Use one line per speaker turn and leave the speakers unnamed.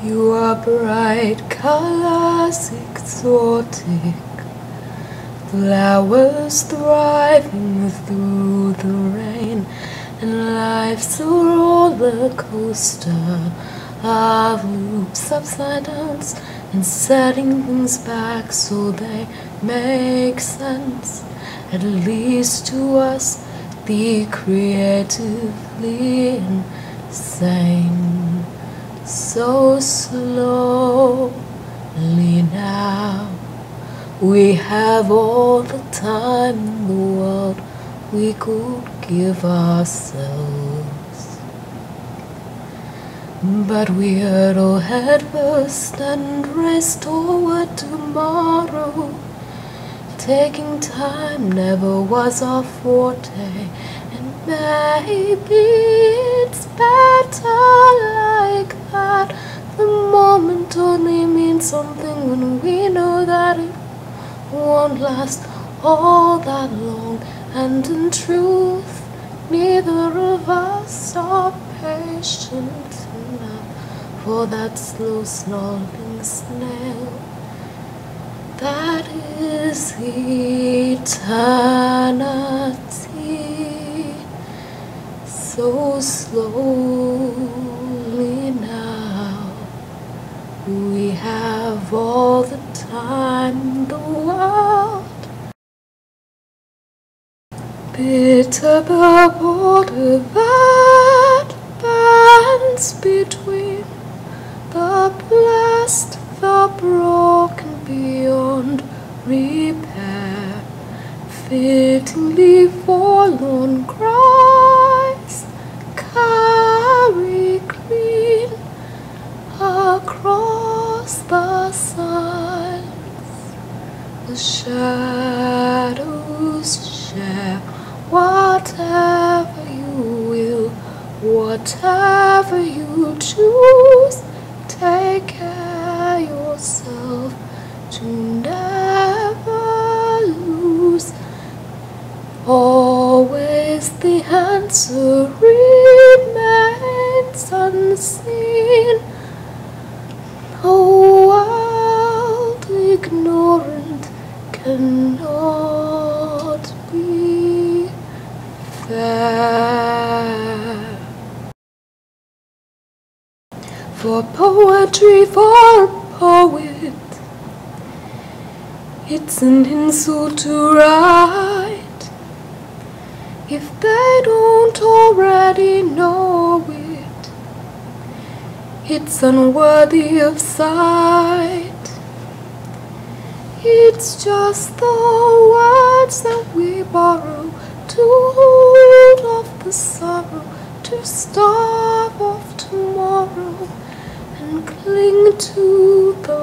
You are bright colors, exotic flowers thriving through the rain, and life's a roller coaster of loops, upside downs, and setting things back so they make sense, at least to us, the creatively insane. So slowly now, we have all the time in the world we could give ourselves, but we hurtle headfirst and race toward tomorrow. Taking time never was our forte, and maybe it's better like that. The moment only means something when we know that it won't last all that long, and in truth, neither of us are patient enough for that slow snarling snail that is eternity. So slowly now, we have all the time in the world. Bitter the border that bends between the blessed, the broken beyond repair, fittingly forlorn cries carry clean across the silence. The shadows share whatever you will, whatever you choose. Take care yourself to never lose. Always the answer remains unseen. A world ignorant cannot be fair. For poetry, for a poet, it's an insult to write if they don't already know it. It's unworthy of sight. It's just the words that we borrow to hold off the sorrow, to starve off tomorrow, and cling to the